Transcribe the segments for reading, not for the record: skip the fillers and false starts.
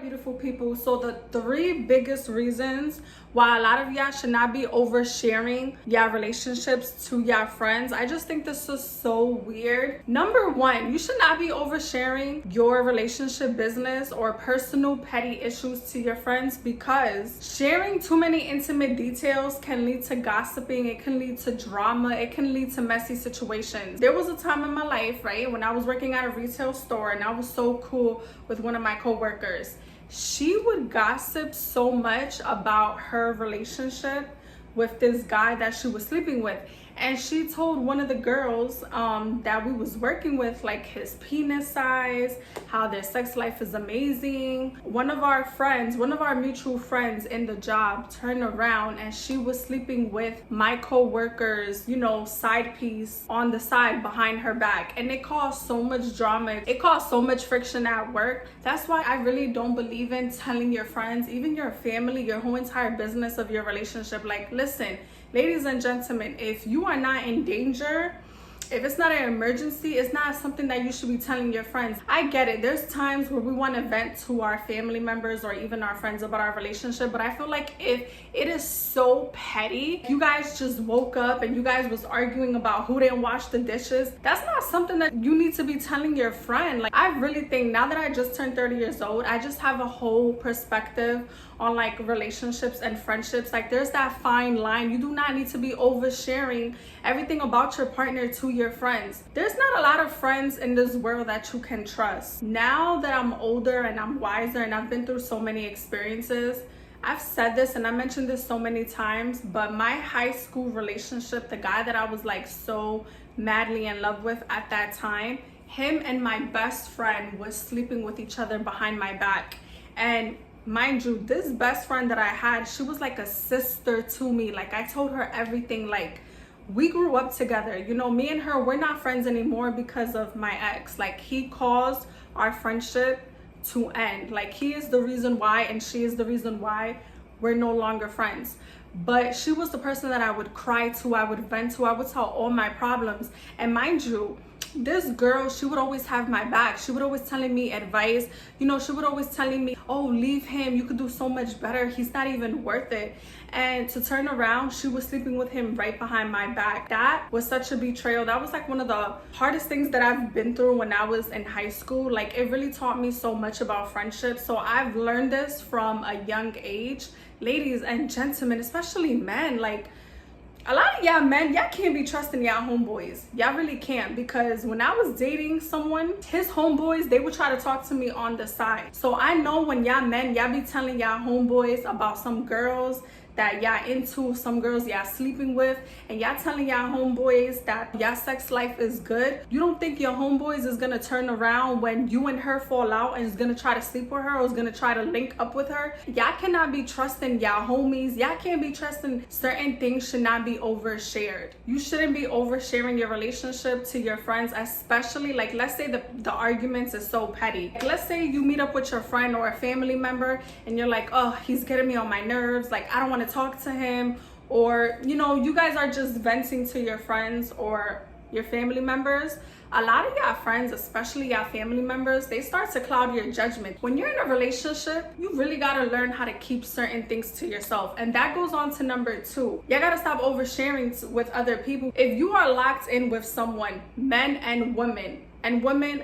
beautiful people. So the three biggest reasons why a lot of y'all should not be oversharing y'all relationships to y'all friends, I just think this is so weird. Number one, you should not be oversharing your relationship business or personal petty issues to your friends, because sharing too many intimate details can lead to gossiping, it can lead to drama, it can lead to messy situations. There was a time in my life, right, when I was working at a retail store and I was so cool with one of my coworkers. She would gossip so much about her relationship with this guy that she was sleeping with, and she told one of the girls that we was working with, like, his penis size, how their sex life is amazing. One of our mutual friends in the job turned around and she was sleeping with my co-worker's, you know, side piece on the side behind her back, and it caused so much drama, it caused so much friction at work. That's why I really don't believe in telling your friends, even your family, your whole entire business of your relationship. Like, listen, ladies and gentlemen, if you are not in danger, if it's not an emergency, it's not something that you should be telling your friends. I get it. There's times where we want to vent to our family members or even our friends about our relationship, but I feel like if it is so petty, you guys just woke up and you guys was arguing about who didn't wash the dishes, that's not something that you need to be telling your friend. Like, I really think now that I just turned 30 years old, I just have a whole perspective on like relationships and friendships. Like, there's that fine line. You do not need to be oversharing everything about your partner to your friends. There's not a lot of friends in this world that you can trust. Now that I'm older and I'm wiser and I've been through so many experiences, I've said this and I mentioned this so many times, but my high school relationship, the guy that I was like so madly in love with at that time, him and my best friend was sleeping with each other behind my back. And mind you, this best friend that I had, she was like a sister to me. Like, I told her everything. Like, we grew up together. You know, me and her, we're not friends anymore because of my ex. Like, he caused our friendship to end. Like, he is the reason why and she is the reason why we're no longer friends. But she was the person that I would cry to, I would vent to, I would tell all my problems. And mind you, this girl, she would always have my back. She would always telling me advice. You know, she would always telling me, oh, leave him, you could do so much better, he's not even worth it. And to turn around, she was sleeping with him right behind my back. That was such a betrayal. That was like one of the hardest things that I've been through when I was in high school. Like, it really taught me so much about friendship. So I've learned this from a young age. Ladies and gentlemen, especially men, like, a lot of y'all men, y'all can't be trusting y'all homeboys. Y'all really can't, because when I was dating someone, his homeboys, they would try to talk to me on the side. So I know when y'all men, y'all be telling y'all homeboys about some girls that y'all into, some girls y'all sleeping with, and y'all telling y'all homeboys that y'all sex life is good. You don't think your homeboys is gonna turn around when you and her fall out and is gonna try to sleep with her or is gonna try to link up with her? Y'all cannot be trusting y'all homies. Y'all can't be trusting. Certain things should not be overshared. You shouldn't be oversharing your relationship to your friends, especially, like, let's say the arguments is so petty. Like, let's say you meet up with your friend or a family member and you're like, oh, he's getting me on my nerves, like, I don't want to talk to him. Or, you know, you guys are just venting to your friends or your family members. A lot of y'all friends, especially y'all family members, they start to cloud your judgment. When you're in a relationship, you really gotta learn how to keep certain things to yourself. And that goes on to number two. Y'all gotta stop oversharing with other people. If you are locked in with someone, men and women,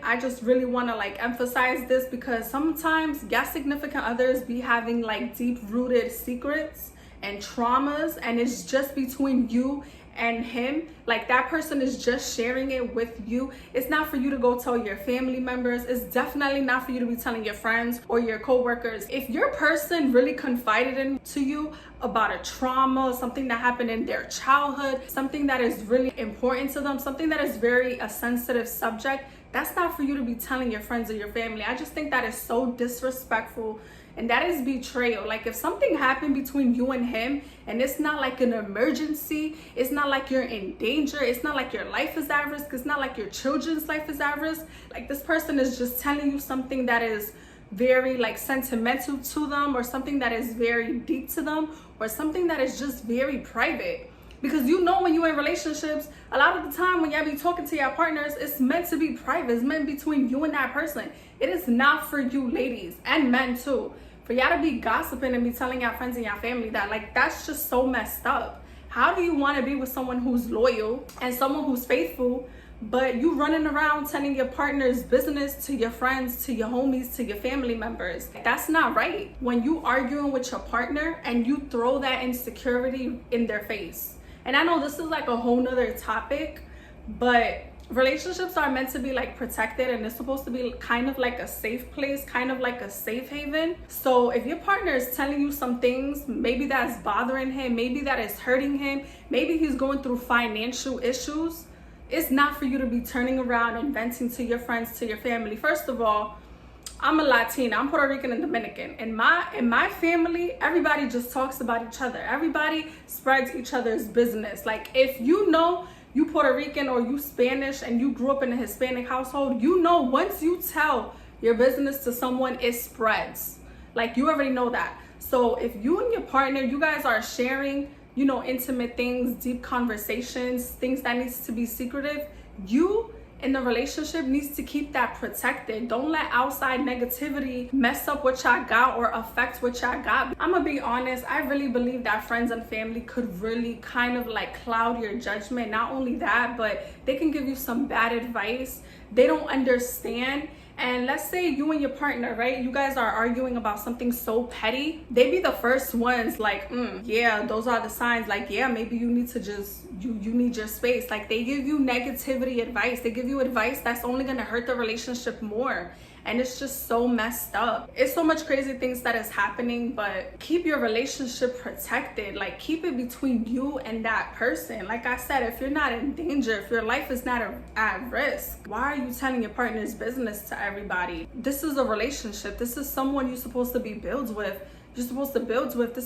I just really want to like emphasize this, because sometimes y'all significant others be having like deep rooted secrets and traumas, and it's just between you and him. Like, that person is just sharing it with you. It's not for you to go tell your family members. It's definitely not for you to be telling your friends or your co-workers. If your person really confided into you about a trauma, something that happened in their childhood, something that is really important to them, something that is very a sensitive subject, that's not for you to be telling your friends or your family. I just think that is so disrespectful, and that is betrayal. Like, if something happened between you and him and it's not like an emergency, it's not like you're in danger, it's not like your life is at risk, it's not like your children's life is at risk, like, this person is just telling you something that is very like sentimental to them, or something that is very deep to them, or something that is just very private. Because you know when you're in relationships, a lot of the time when y'all be talking to your partners, it's meant to be private. It's meant between you and that person. It is not for you ladies and men too. For y'all to be gossiping and be telling your friends and your family that, like, that's just so messed up. How do you want to be with someone who's loyal and someone who's faithful, but you running around telling your partner's business to your friends, to your homies, to your family members? That's not right. When you arguing with your partner and you throw that insecurity in their face. And I know this is like a whole nother topic, but relationships are meant to be like protected, and it's supposed to be kind of like a safe place, kind of like a safe haven. So if your partner is telling you some things, maybe that's bothering him, maybe that is hurting him, maybe he's going through financial issues, it's not for you to be turning around and venting to your friends, to your family. First of all, I'm a Latina, I'm Puerto Rican and Dominican. In my family, everybody just talks about each other. Everybody spreads each other's business. Like, if you know you Puerto Rican or you Spanish and you grew up in a Hispanic household, you know once you tell your business to someone, it spreads. Like, you already know that. So if you and your partner, you guys are sharing, you know, intimate things, deep conversations, things that needs to be secretive, you in the relationship needs to keep that protected. Don't let outside negativity mess up what y'all got or affect what y'all got. I'm gonna be honest, I really believe that friends and family could really kind of like cloud your judgment. Not only that, but they can give you some bad advice. They don't understand. And let's say you and your partner, right? You guys are arguing about something so petty. They be the first ones like, yeah, those are the signs. Like, yeah, maybe you need to just, you need your space. Like, they give you negativity advice. They give you advice that's only gonna hurt the relationship more. And it's just so messed up. It's so much crazy things that is happening, but keep your relationship protected. Like, keep it between you and that person. Like I said, if you're not in danger, if your life is not at risk, why are you telling your partner's business to everybody? This is a relationship. This is someone you're supposed to be built with. This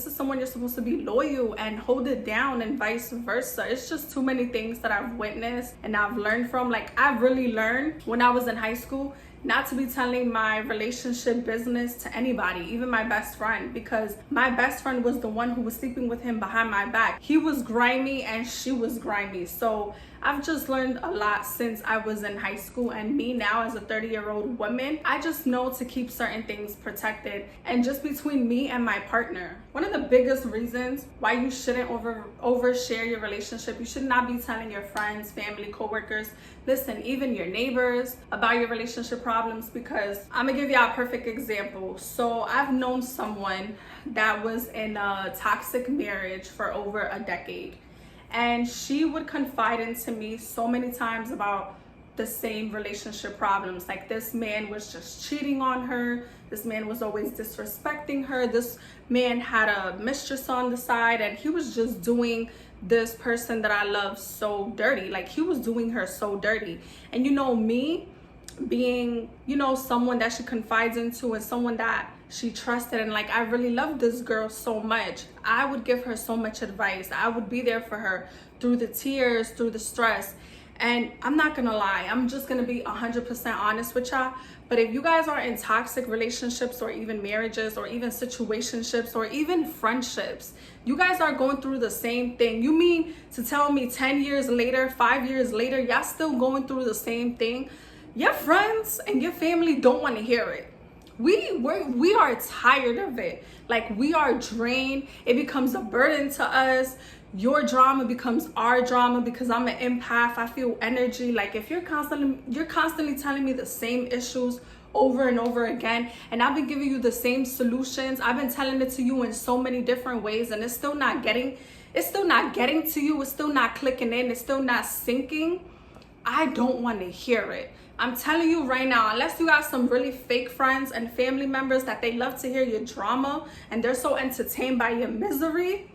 is someone you're supposed to be loyal and hold it down, and vice versa. It's just too many things that I've witnessed and I've learned from. Like, I've really learned when I was in high school not to be telling my relationship business to anybody, even my best friend, because my best friend was the one who was sleeping with him behind my back. He was grimy and she was grimy. So I've just learned a lot since I was in high school, and me now as a 30-year-old woman, I just know to keep certain things protected and just between me and my partner. One of the biggest reasons why you shouldn't overshare your relationship, you should not be telling your friends, family, coworkers, listen, even your neighbors about your relationship problems, because I'm gonna give you a perfect example. So I've known someone that was in a toxic marriage for over a decade. And she would confide into me so many times about the same relationship problems. Like, this man was just cheating on her. This man was always disrespecting her. This man had a mistress on the side, and he was just doing this person that I love so dirty. Like, he was doing her so dirty. And you know, me being, you know, someone that she confides into and someone that she trusted, and like, I really loved this girl so much. I would give her so much advice. I would be there for her through the tears, through the stress. And I'm not gonna lie, I'm just gonna be 100% honest with y'all. But if you guys are in toxic relationships or even marriages or even situationships or even friendships, you guys are going through the same thing. You mean to tell me 10 years later, 5 years later, y'all still going through the same thing? Your friends and your family don't want to hear it. We are tired of it. Like, we are drained. It becomes a burden to us. Your drama becomes our drama because I'm an empath. I feel energy. Like, if you're constantly telling me the same issues over and over again, and I've been giving you the same solutions, I've been telling it to you in so many different ways, and it's still not getting to you, it's still not clicking in, it's still not sinking, I don't want to hear it. I'm telling you right now, unless you got some really fake friends and family members that they love to hear your drama and they're so entertained by your misery,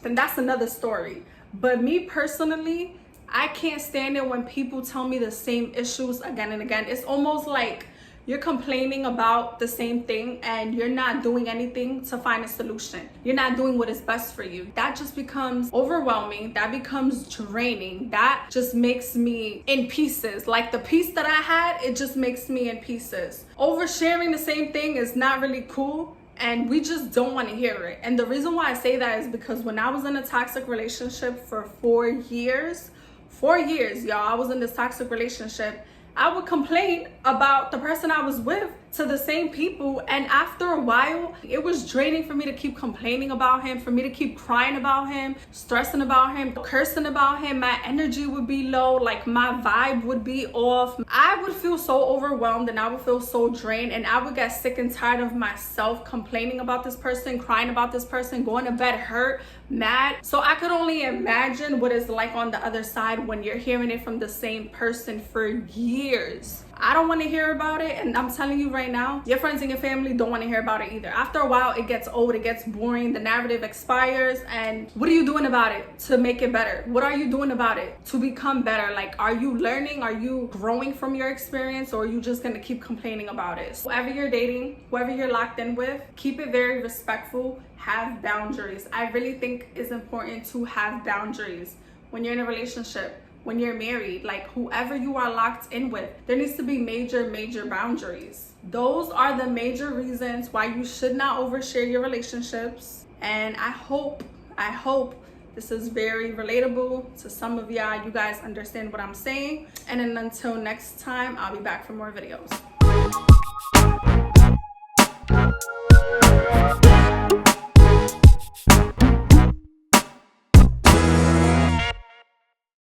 then that's another story. But me personally, I can't stand it when people tell me the same issues again and again. It's almost like you're complaining about the same thing and you're not doing anything to find a solution. You're not doing what is best for you. That just becomes overwhelming. That becomes draining. That just makes me in pieces. Like, the peace that I had, it just makes me in pieces. Oversharing the same thing is not really cool. and we just don't want to hear it. And the reason why I say that is because when I was in a toxic relationship for 4 years, 4 years, y'all, I was in this toxic relationship, I would complain about the person I was with to the same people, and after a while it was draining for me to keep complaining about him, for me to keep crying about him, stressing about him, cursing about him. My energy would be low, like my vibe would be off. I would feel so overwhelmed and I would feel so drained, and I would get sick and tired of myself complaining about this person, crying about this person, going to bed hurt, mad. So I could only imagine what it's like on the other side when you're hearing it from the same person for years. I don't want to hear about it, and I'm telling you right now, your friends and your family don't want to hear about it either. After a while, it gets old, it gets boring, the narrative expires, and what are you doing about it to make it better? What are you doing about it to become better? Like, are you learning? Are you growing from your experience, or are you just gonna keep complaining about it? Whoever you're dating, whoever you're locked in with, keep it very respectful, have boundaries. I really think it's important to have boundaries when you're in a relationship. When you're married, like whoever you are locked in with, there needs to be major boundaries. Those are the major reasons why you should not overshare your relationships. And I hope this is very relatable to some of y'all. You guys understand what I'm saying. And then until next time, I'll be back for more videos.